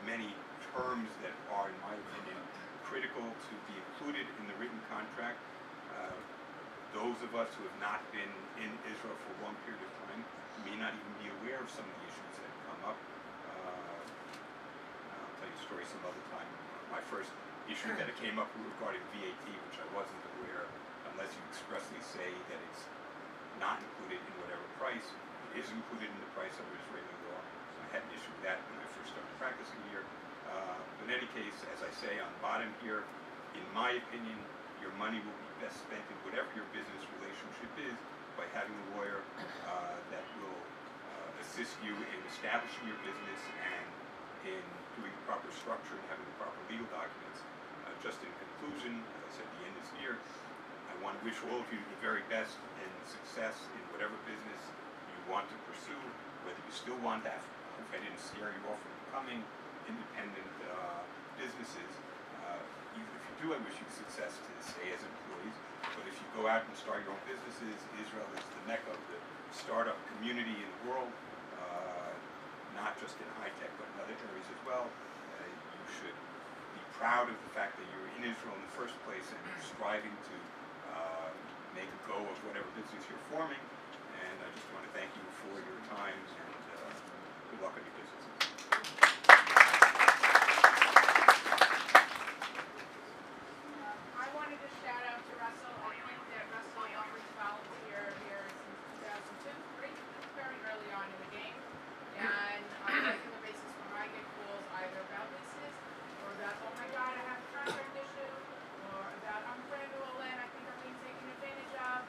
many terms that are, in my opinion, critical to be included in the written contract. Those of us who have not been in Israel for a long period of time may not even be aware of some of the issues that come up. I'll tell you a story some other time. My first issue that it came up regarding VAT, which I wasn't aware, unless you expressly say that it's not included in whatever price, it is included in the price under Israeli law. So I had an issue with that when I first started practicing here. But in any case, as I say on the bottom here, in my opinion, your money will be best spent in whatever your business relationship is by having a lawyer that will assist you in establishing your business and in doing the proper structure and having the proper legal documents. Just in conclusion, as I said, the end is near. I want to wish all of you the very best and success in whatever business you want to pursue, whether you still want to have, if I didn't scare you off from becoming independent businesses. Even if you do, I wish you success to stay as employees. But if you go out and start your own businesses, Israel is the mecca of the startup community in the world, not just in high tech, but in other areas as well. You should be proud of the fact that you're in Israel in the first place and striving to make a go of whatever business you're forming. And I just want to thank you for your time and good luck on your business. I wanted to shout out to Russell. I think that Russell offers volunteer here since 2002, very early on in the game. And on a regular basis when I get calls either about leases or about, oh my God, I have a contract issue, or about I'm brand new land, I think I'm being taken advantage of.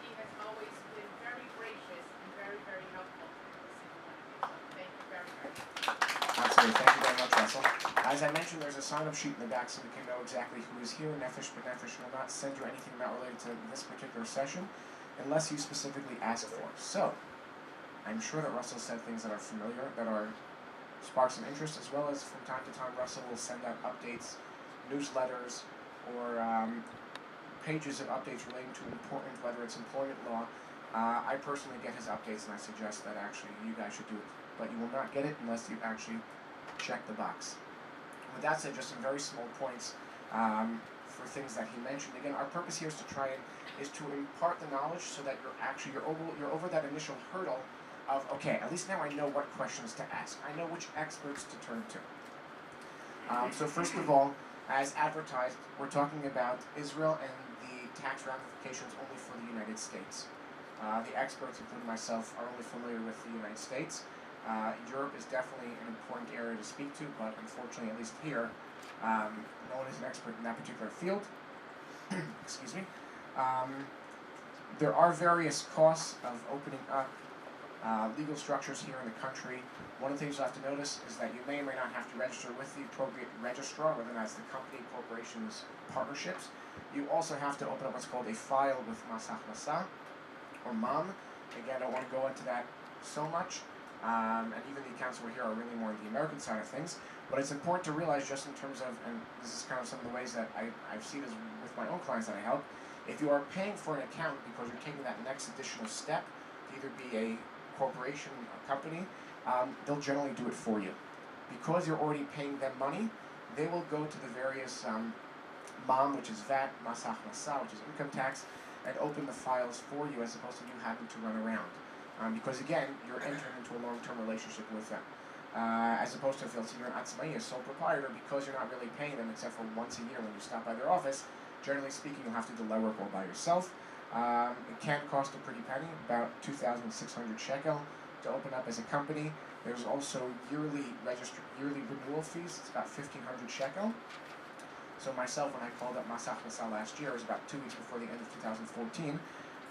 He has always been very gracious and very, very helpful to every single one of you. So thank you very, very much. Absolutely. Thank you very much, Russell. As I mentioned, there's a sign-up sheet in the back so we can know exactly who is here. Nefesh B'Nefesh will not send you anything not related to this particular session unless you specifically ask for. So, I'm sure that Russell said things that are familiar, that are spark some interest, as well as from time to time Russell will send out updates, newsletters, or pages of updates relating to important, whether it's employment law. I personally get his updates, and I suggest that actually you guys should do it. But you will not get it unless you actually check the box. With that said, just some very small points for things that he mentioned. Again, our purpose here is to try and impart the knowledge so that you're over that initial hurdle of, okay, at least now I know what questions to ask. I know which experts to turn to. So first of all, as advertised, we're talking about Israel and the tax ramifications only for the United States. The experts, including myself, are only familiar with the United States. Europe is definitely an important area to speak to, but unfortunately, at least here, no one is an expert in that particular field. Excuse me. There are various costs of opening up legal structures here in the country. One of the things you have to notice is that you may or may not have to register with the appropriate registrar, whether that's the company, corporations, partnerships. You also have to open up what's called a file with Mas Haknasa, or MAM. Again, I don't want to go into that so much. And even the accounts over here are really more on the American side of things. But it's important to realize just in terms of, and this is kind of some of the ways that I've seen this with my own clients that I help, if you are paying for an account because you're taking that next additional step, to either be a corporation, a company, they'll generally do it for you. Because you're already paying them money, they will go to the various MAM, which is VAT, Mas Haknasa, which is income tax, and open the files for you as opposed to you having to run around. Because again, you're entering into a long-term relationship with them. As opposed to if you're an Atzmai, a sole proprietor, because you're not really paying them except for once a year when you stop by their office, generally speaking, you'll have to do the legwork all by yourself. It can cost a pretty penny, about 2,600 shekel to open up as a company. There's also yearly renewal fees. It's about 1,500 shekel. So myself, when I called up Mas Haknasa last year, it was about 2 weeks before the end of 2014, and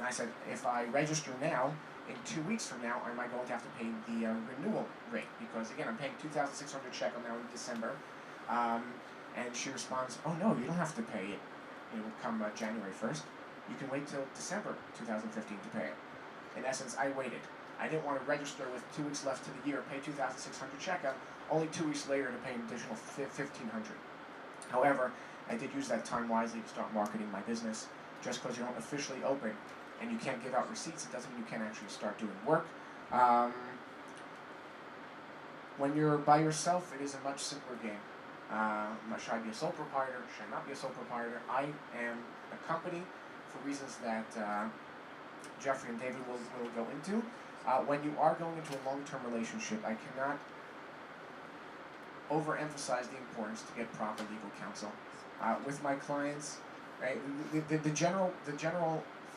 I said, if I register now, in 2 weeks from now, am I going to have to pay the renewal rate? Because again, I'm paying 2,600 shekel now in December, and she responds, oh no, you don't have to pay it, come January 1st. You can wait till December 2015 to pay it. In essence, I waited. I didn't want to register with 2 weeks left to the year, pay 2,600 shekel, only 2 weeks later to pay an additional 1,500. However, I did use that time wisely to start marketing my business. Just because you don't officially open and you can't give out receipts, it doesn't mean you can't actually start doing work. When you're by yourself, it is a much simpler game. Should I be a sole proprietor? Should I not be a sole proprietor? I am a company for reasons that Jeffrey and David will go into. When you are going into a long-term relationship, I cannot overemphasize the importance to get proper legal counsel. With my clients, right, the general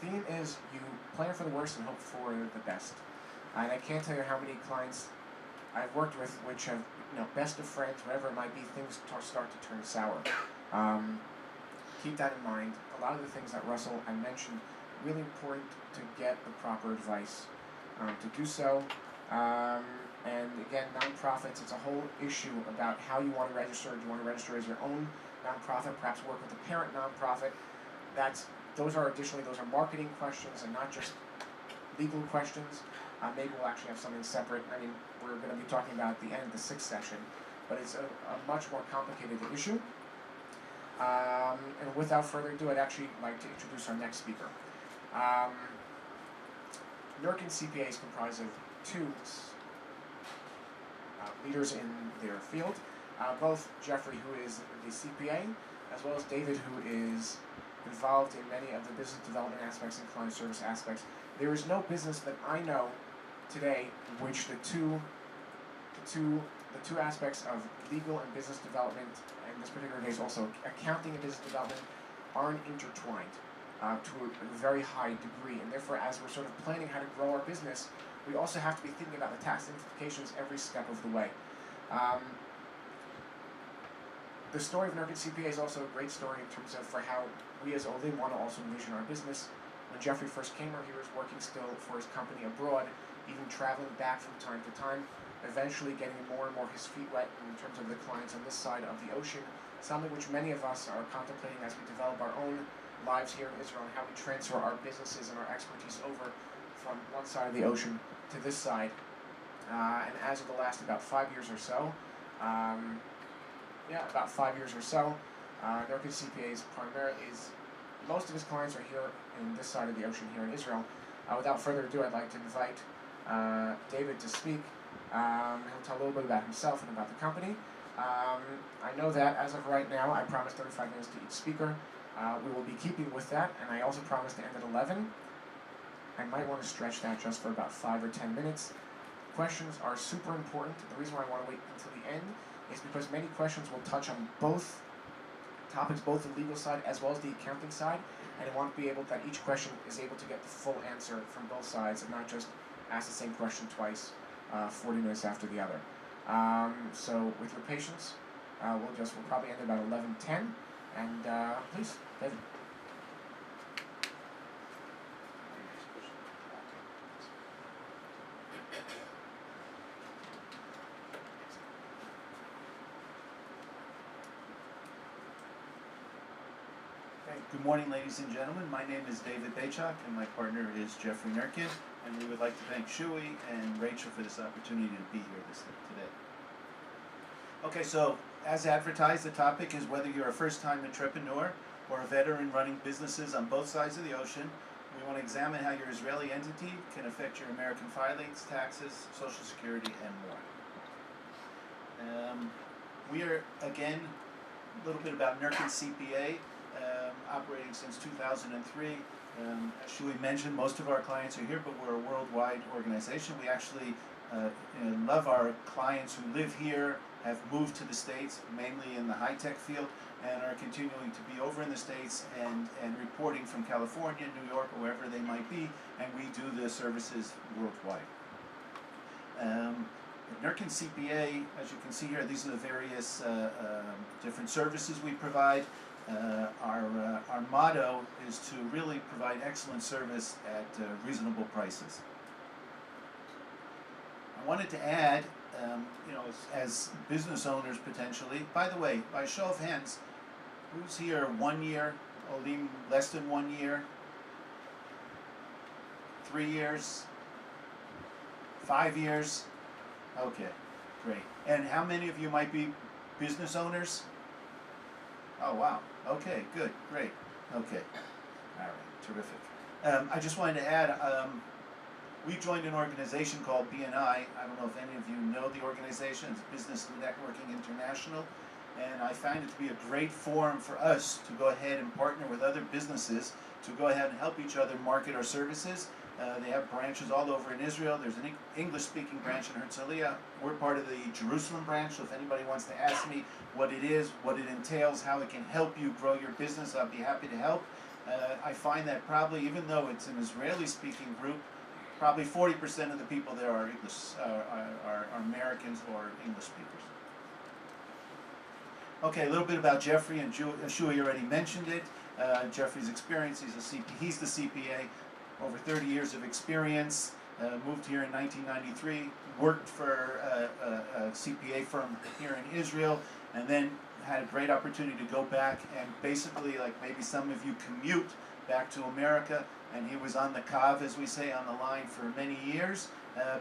theme is you plan for the worst and hope for the best. And I can't tell you how many clients I've worked with which have, best of friends, whatever it might be, things start to turn sour. Keep that in mind. A lot of the things that Russell had mentioned, really important to get the proper advice to do so. And again, nonprofits, it's a whole issue about how you want to register. Do you want to register as your own nonprofit, perhaps work with a parent nonprofit? Those are marketing questions and not just legal questions. Maybe we'll actually have something separate. I mean, we're going to be talking about at the end of the 6th session, but it's a much more complicated issue. And without further ado, I'd actually like to introduce our next speaker. Nurkin CPA is comprised of two leaders in their field, both Jeffrey, who is the CPA, as well as David, who is involved in many of the business development aspects and client service aspects. There is no business that I know today which the two aspects of legal and business development, and in this particular case also accounting and business development, aren't intertwined to a very high degree. And therefore, as we're sort of planning how to grow our business, we also have to be thinking about the tax implications every step of the way. The story of Nurkin CPA is also a great story in terms of for how we as Olim want to also envision our business. When Jeffrey first came here, he was working still for his company abroad, even traveling back from time to time, eventually getting more and more his feet wet in terms of the clients on this side of the ocean, something which many of us are contemplating as we develop our own lives here in Israel and how we transfer our businesses and our expertise over from one side of the ocean to this side. And as of the last about 5 years or so, Nurkin CPA is most of his clients are here in this side of the ocean here in Israel. Without further ado, I'd like to invite David to speak. He'll tell a little bit about himself and about the company. I know that as of right now, I promised 35 minutes to each speaker. We will be keeping with that, and I also promised to end at 11. I might want to stretch that just for about 5 or 10 minutes. Questions are super important. The reason why I want to wait until the end is because many questions will touch on both topics, both the legal side as well as the accounting side, and I want to be able that each question is able to get the full answer from both sides and not just ask the same question twice, 40 minutes after the other. So with your patience, we'll probably end about 11:10, and please, David. Good morning, ladies and gentlemen. My name is David Bachok, and my partner is Jeffrey Nurkin, and we would like to thank Shui and Rachel for this opportunity to be here today. Okay, so as advertised, the topic is whether you're a first-time entrepreneur or a veteran running businesses on both sides of the ocean. We want to examine how your Israeli entity can affect your American filings, taxes, Social Security, and more. We are, again, a little bit about Nurkin CPA. Operating since 2003. As Shui mentioned, most of our clients are here, but we're a worldwide organization. We actually love our clients who live here, have moved to the States, mainly in the high-tech field, and are continuing to be over in the States and reporting from California, New York, or wherever they might be, and we do the services worldwide. Nurkin CPA, as you can see here, these are the various different services we provide. Our motto is to really provide excellent service at reasonable prices. I wanted to add, as business owners potentially, by the way, by show of hands, who's here 1 year, Olim less than 1 year, 3 years, 5 years? Okay, great. And how many of you might be business owners? Oh, wow. Okay, good, great. Okay, all right, terrific. I just wanted to add, We joined an organization called BNI. I don't know if any of you know the organization. It's Business Networking International. And I find it to be a great forum for us to go ahead and partner with other businesses to go ahead and help each other market our services. They have branches all over in Israel. There's an English-speaking branch in Herzliya. We're part of the Jerusalem branch, so if anybody wants to ask me what it is, what it entails, how it can help you grow your business, I'd be happy to help. I find that probably, even though it's an Israeli-speaking group, probably 40% of the people there are English, are Americans or English speakers. Okay, a little bit about Jeffrey, and Shui already mentioned it. Jeffrey's experience, he's the CPA, over 30 years of experience, moved here in 1993, worked for a CPA firm here in Israel, and then had a great opportunity to go back and basically, like maybe some of you, commute back to America, and he was on the CAV, as we say, on the line for many years,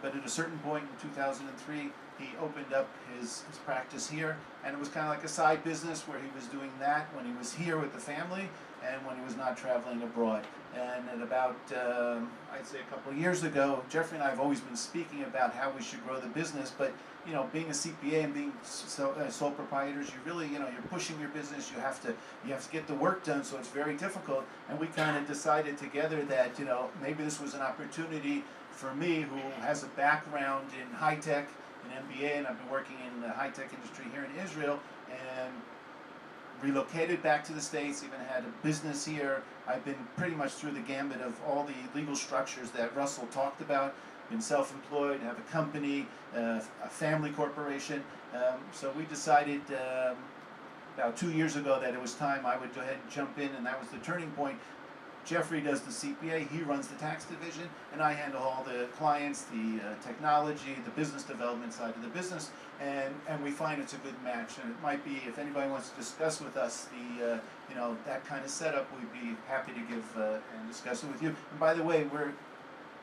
but at a certain point in 2003, he opened up his practice here, and it was kind of like a side business where he was doing that when he was here with the family and when he was not traveling abroad. And at about, I'd say a couple of years ago, Jeffrey and I have always been speaking about how we should grow the business, but you know, being a CPA and being sole proprietors, you really, you know, you're pushing your business, you have to get the work done, so it's very difficult. And we kind of decided together that, you know, maybe this was an opportunity for me, who has a background in high tech, an MBA, and I've been working in the high tech industry here in Israel, and relocated back to the States, even had a business here. I've been pretty much through the gambit of all the legal structures that Russell talked about. Been self-employed, have a company, a family corporation. So we decided about 2 years ago that it was time I would go ahead and jump in, and that was the turning point. Jeffrey does the CPA, he runs the tax division, and I handle all the clients, the technology, the business development side of the business, and we find it's a good match. And it might be, if anybody wants to discuss with us the, you know, that kind of setup, we'd be happy to give and discuss it with you. And by the way,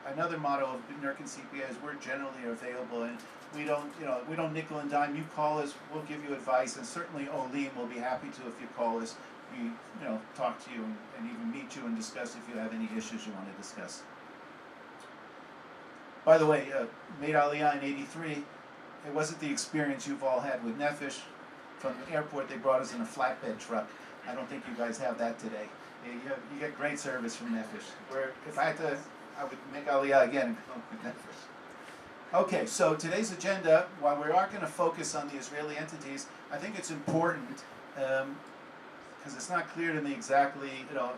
another motto of Nurkin CPA is we're generally available, and we don't nickel and dime. You call us, we'll give you advice, and certainly Olim will be happy to if you call us. We, talk to you and even meet you and discuss if you have any issues you want to discuss. By the way, made Aliyah in '83. It wasn't the experience you've all had with Nefesh. From the airport, they brought us in a flatbed truck. I don't think you guys have that today. You get great service from Nefesh. Where if I had to, I would make Aliyah again and come with Nefesh. Okay, so today's agenda, while we are going to focus on the Israeli entities, I think it's important. Because it's not clear to me exactly,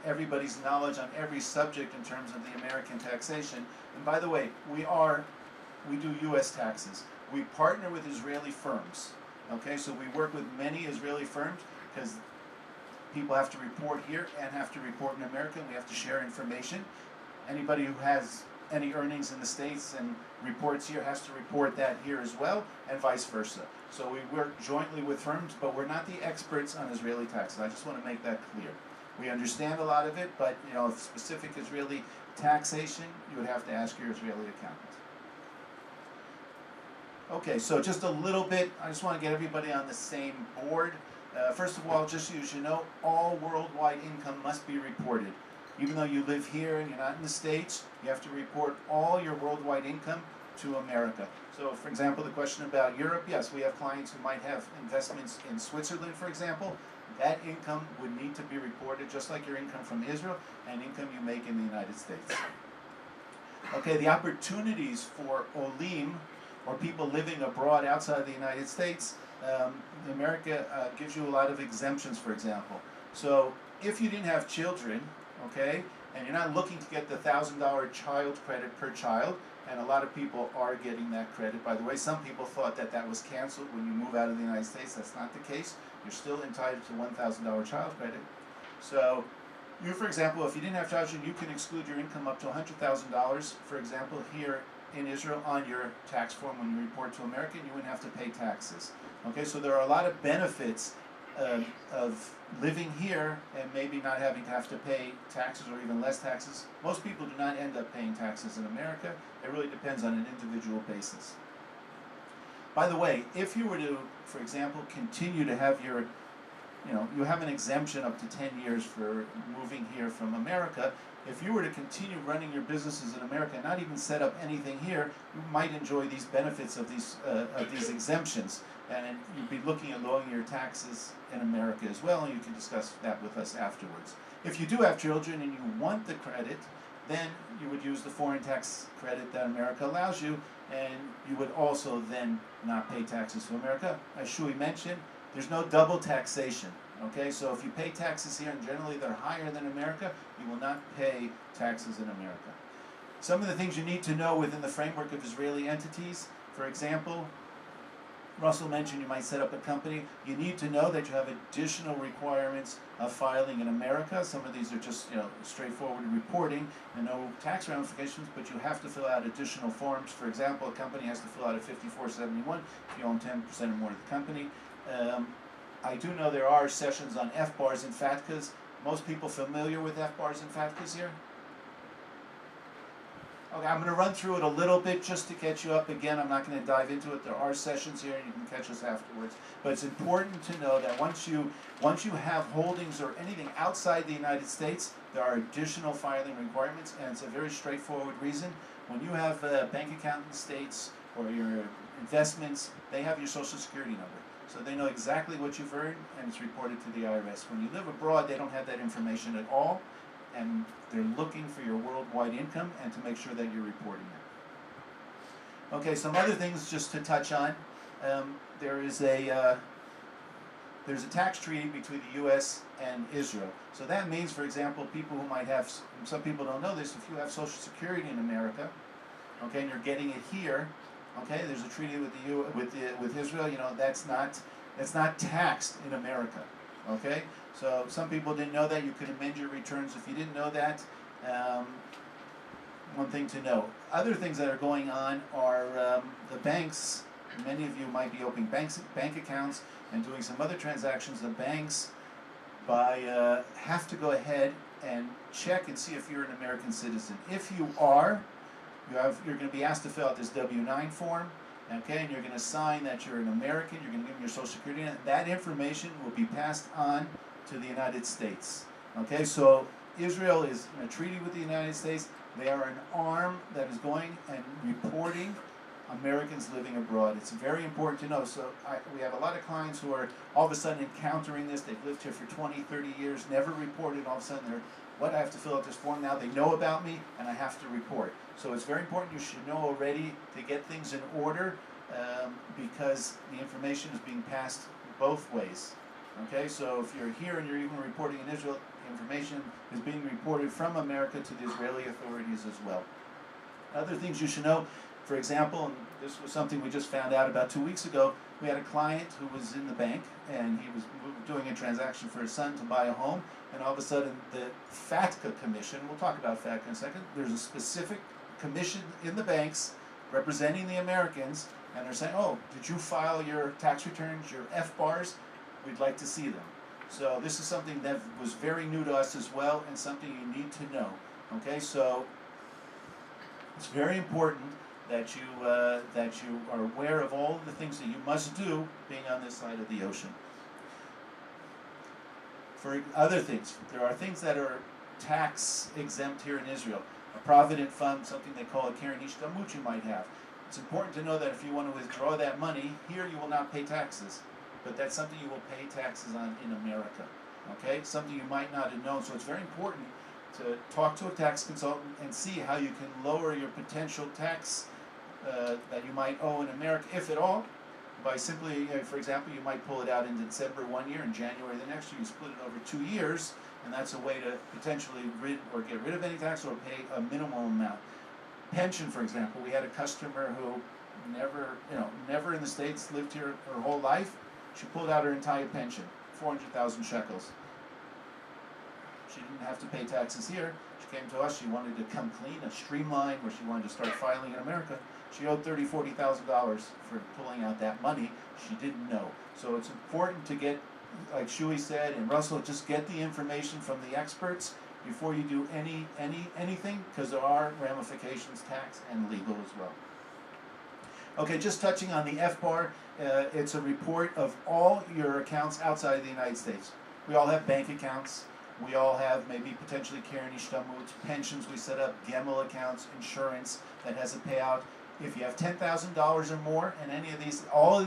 everybody's knowledge on every subject in terms of the American taxation. And by the way, we do U.S. taxes. We partner with Israeli firms. Okay, so we work with many Israeli firms because people have to report here and have to report in America, and we have to share information. Anybody who has any earnings in the States and reports here has to report that here as well, and vice versa. So we work jointly with firms, but we're not the experts on Israeli taxes. I just want to make that clear. We understand a lot of it, but specific Israeli taxation, you would have to ask your Israeli accountant. Okay, so just a little bit, I just want to get everybody on the same board. First of all, just so you know, all worldwide income must be reported. Even though you live here and you're not in the States, you have to report all your worldwide income to America. So, for example, the question about Europe, yes, we have clients who might have investments in Switzerland, for example. That income would need to be reported just like your income from Israel and income you make in the United States. Okay, the opportunities for Olim, or people living abroad outside the United States, America gives you a lot of exemptions, for example. So, if you didn't have children, okay, and you're not looking to get the $1,000 child credit per child, and a lot of people are getting that credit. By the way, some people thought that was canceled when you move out of the United States. That's not the case. You're still entitled to $1,000 child credit. So, you, for example, if you didn't have children, you can exclude your income up to $100,000, for example, here in Israel on your tax form when you report to America, and you wouldn't have to pay taxes. Okay, so there are a lot of benefits of living here and maybe not having to have to pay taxes or even less taxes. Most people do not end up paying taxes in America. It really depends on an individual basis. By the way, if you were to, for example, continue to have your you have an exemption up to 10 years for moving here from America. If you were to continue running your businesses in America and not even set up anything here, you might enjoy these benefits of these exemptions, and you'd be looking at lowering your taxes in America as well, and you can discuss that with us afterwards. If you do have children and you want the credit, then you would use the foreign tax credit that America allows you, and you would also then not pay taxes to America. As Shui mentioned, there's no double taxation. Okay, so if you pay taxes here, and generally they're higher than America, you will not pay taxes in America. Some of the things you need to know within the framework of Israeli entities, for example, Russell mentioned you might set up a company. You need to know that you have additional requirements of filing in America. Some of these are just straightforward reporting and no tax ramifications, but you have to fill out additional forms. For example, a company has to fill out a 5471 if you own 10% or more of the company. I do know there are sessions on FBARs and FATCAs. Most people familiar with FBARs and FATCAs here? Okay, I'm going to run through it a little bit just to catch you up. Again, I'm not going to dive into it. There are sessions here, and you can catch us afterwards. But it's important to know that once you have holdings or anything outside the United States, there are additional filing requirements, and it's a very straightforward reason. When you have a bank account in the States or your investments, they have your Social Security number. So they know exactly what you've earned, and it's reported to the IRS. When you live abroad, they don't have that information at all, and they're looking for your worldwide income and to make sure that you're reporting it. Okay, some other things just to touch on. There's a tax treaty between the U.S. and Israel. So that means, for example, people who might have, some people don't know this, if you have Social Security in America, okay, and you're getting it here, okay, there's a treaty with Israel. That's not taxed in America. Okay, so some people didn't know that. You could amend your returns if you didn't know that. One thing to know. Other things that are going on are the banks. Many of you might be opening bank accounts and doing some other transactions. The banks have to go ahead and check and see if you're an American citizen. If you are, you're going to be asked to fill out this W-9 form, okay, and you're going to sign that you're an American. You're going to give them your Social Security number. That information will be passed on to the United States. Okay, so Israel is in a treaty with the United States. They are an arm that is going and reporting Americans living abroad. It's very important to know. So we have a lot of clients who are all of a sudden encountering this. They've lived here for 20, 30 years, never reported. All of a sudden I have to fill out this form now. They know about me, and I have to report. So it's very important. You should know already to get things in order because the information is being passed both ways. Okay, so if you're here and you're even reporting in Israel, information is being reported from America to the Israeli authorities as well. Other things you should know, for example, and this was something we just found out about 2 weeks ago, we had a client who was in the bank and he was doing a transaction for his son to buy a home, and all of a sudden the FATCA commission, we'll talk about FATCA in a second, there's a specific commission in the banks representing the Americans, and they're saying, oh, did you file your tax returns, your FBARs? We'd like to see them. So this is something that was very new to us as well, and something you need to know. Okay, so it's very important that you are aware of all the things that you must do being on this side of the ocean. For other things, there are things that are tax exempt here in Israel. A provident fund, something they call a Keren Ishtamut you might have. It's important to know that if you want to withdraw that money, here you will not pay taxes. But that's something you will pay taxes on in America. Okay? Something you might not have known. So it's very important to talk to a tax consultant and see how you can lower your potential tax that you might owe in America, if at all, by simply, for example, you might pull it out in December one year and January the next year. You split it over 2 years, and that's a way to potentially get rid of any tax or pay a minimal amount. Pension, for example, we had a customer who never in the States, lived here her whole life. She pulled out her entire pension, 400,000 shekels. She didn't have to pay taxes here. She came to us. She wanted to come clean, a streamline where she wanted to start filing in America. She owed $30,000, $40,000 for pulling out that money. She didn't know. So it's important to get, like Shui said and Russell, just get the information from the experts before you do anything, because there are ramifications, tax and legal as well. Okay, just touching on the FBAR, it's a report of all your accounts outside of the United States. We all have bank accounts. We all have maybe potentially Karen Ishtamut, pensions we set up, Gemmel accounts, insurance that has a payout. If you have $10,000 or more in any of these, all of